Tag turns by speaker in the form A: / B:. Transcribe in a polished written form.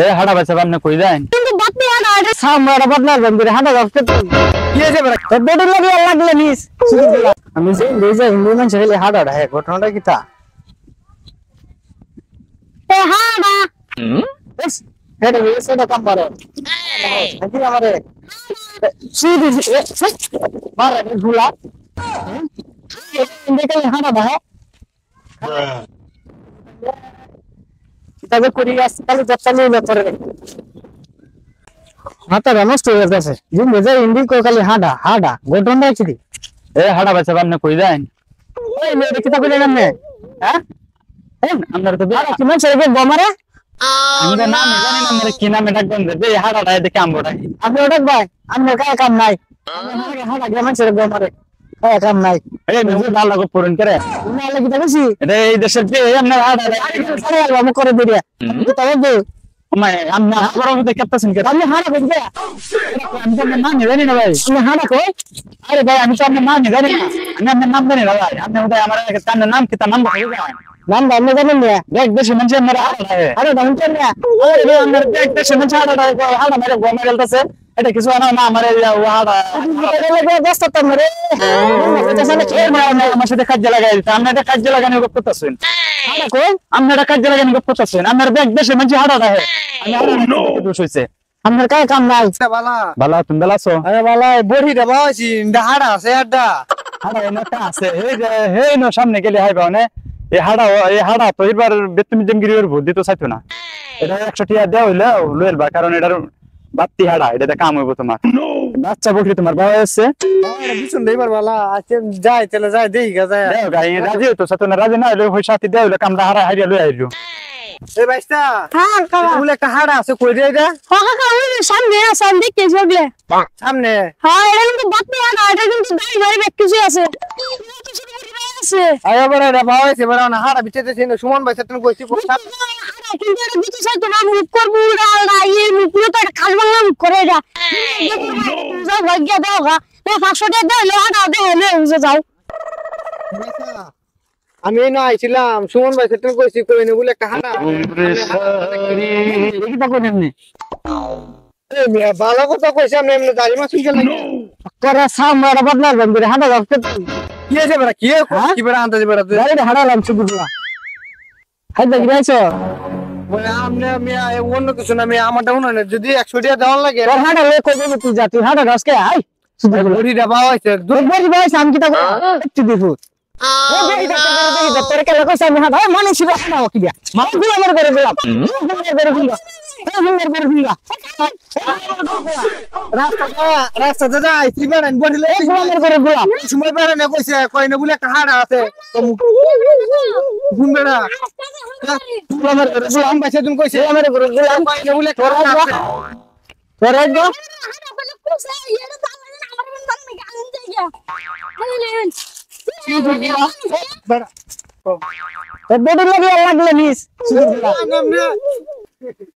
A: এ হাড়া বাচ্চা বান্না কই দেন
B: কিন্তু বাপি হাড়া সামরা বদলা বন্ধুরে হাড়া রাখতে
A: কি হয়েছে বড়
B: তো বেডি লাগি লাগলে নিস
A: আমি যে লেজা হিন্দু মানুষ হইলে হাড়া হে ঘটনাটা কি তা
B: এ হাড়া
A: এস হেড হইছে না কাম করে নাকি আমারে
B: সুদি
A: মারা নি ভুলা
B: দেখলে হাড়া ভাই
A: তবে করি আজকাল যাত্রা নিয়ে পড়ে
B: মাথা নষ্ট হয়ে গেছে যে মেজা ইন্ডি কো খালি হাড়া হাড়া ঘটনা কি
A: এ হাড়া বাচ্চা বান্না কই দেন
B: ওই মেয়ে কিতা কইলে না
A: হ্যাঁ আপনার তো
B: আরে কি মাছ রেগে গমারে
A: আমি তো নাম জানি না মেরে কি নামে ডাকবেন দে হাড়াটা দেখে আমবড়া
B: আপনি ওটা ভাই আপনার কাজ কাম নাই হাড়া গমারে ছেড়ে গমারে কাজ কাম নাই
A: এই মেজে ভালো লাগো পূরণ করে
B: না লাগি দেখছি
A: এটা এই দেশের যে আপনার হাড়া
B: সারে আলবা মে করে দিরিয়া কি তবে দে
A: মানে আমরা বড় মধ্যে ক্যাপ্টেন কে
B: আপনি হাড়া কই দে
A: আমি তো নাম জানি না ভাই
B: আপনি হাড়া কই
A: আরে ভাই আমি তো আপনার নাম জানি না আমি আপনার নাম জানি না ভাই আপনি ওটা আমার কাছে নাম কি তার নাম বলে দেন
B: নাম জানেন জানেন না
A: দেখ দেশে মানুষ আমার হাড়া হে
B: আরে দাম কেন না
A: আরে আমার দেখ দেশে মানুষ হাড়া মেরে গোমে গেলতাছে এটা কিছু না না আমার হাড়া
B: দোস্ত তো মরে
A: আমার সাথে কাজ লাগাই দিতে আপনি এটা কাজ লাগানো করতেছেন
B: হাড়া কই
A: আপনি এটা কাজ লাগানো করতেছেন আমার দেখ দেশে মানুষ হাড়া হে আমি হাড়া দোষ হইছে
B: আপনার কাজ কাম নাই
C: বালা
A: ভালো তুমি ভালো আছো
C: আরে বালা বড়ি রে বাবাছি হাড়া আছে আড্ডা
A: হাড়া এনটা আছে হে নো সামনে গেলে হাইবা না এই হাড়া তো এবার বেতমি জমগিরির ভোট দিতে চাইতো না এটা 100 টাকা দেও হইলো লইলবা কারণ এটার বাত্তি হাড়া এটাতে কাম হইব তোমার বাচ্চা বকরি তোমার বাবা আছে
C: বিছন দেইবার বালা আছে যাই চলে যাই দেই গা যায়
A: দেও গাই রাজি হইতো সাথে না রাজি না হইলে হই সাথে দেও হইলো কামড়া হাড়া হারিয়া লই আইলো
C: এই বাইস্তা
B: হ্যাঁ কাকা
C: বলে একটা হাড়া আছে কই রে এটা
B: কাকা ওই সামনে সামনে কে জগলে
C: সামনে
B: হ্যাঁ এটা কিন্তু বাপি হাড়া এটা কিন্তু দাই ধরে কিছু আছে আছে
C: আয় বড় রে বাবাছি বড় না হাড়া বিচেতে ছিল সুমন ভাই সাথে কইছি
B: কিন্তু এটা দিতে চাই তোমার মুখ করবো উড়ালটা ইয়ে মুখ তো একটা খাল বাংলা মুখ করে এটা যাও ভাগ্য দাও গা 500 টাকা দাও হাড়া দাও লে যাও
C: আমি না আইছিলাম সুমন ভাই সাথে কইছি কই না বলে একটা হাড়া
A: এটা কোন এমনি
C: এই মিয়া বালা কথা কইছি আমি এমনি দাড়ি মাছ শুনতে লাগি
B: করে সামরা বদলা বন্ধুরে হাড়া রাখতে
C: কি আছে বড় কি কি বড় আনতে বড়
B: গাড়ি হাড়া লাম সুগুলা হাই দেখ রাইছো
C: বলে আমনে মিয়া অন্য কিছু না মিয়া আমারটা উনানে যদি 100 টাকা দেওয়ার লাগে
B: তোর হাড়া লে কই দেবি তুই যা তুই হাড়া রাসকে আই
C: বড়ি রে বাবাছি
B: দুই বড়ি ভাই সাম কি তা একটু দেখো ও দেখি দেখি তোর কে লাগো সামনে হাড়া মানে ছিল না কি দিয়া মানে গুলো আমার করে দিলাম করে দিলাম করে দিলাম
C: রাস্তা যাই ত্রিবার আন বড়ি লে
B: করে দিলাম
C: সময় পারে না কইছে কই না বলে একটা হাড়া আছে গুন বেড়া আমার সুমন ভাই সাথে কইছে আমার করে দিলাম কই না বলে
B: তোর একদম বেডি লাগি লাগলে নিস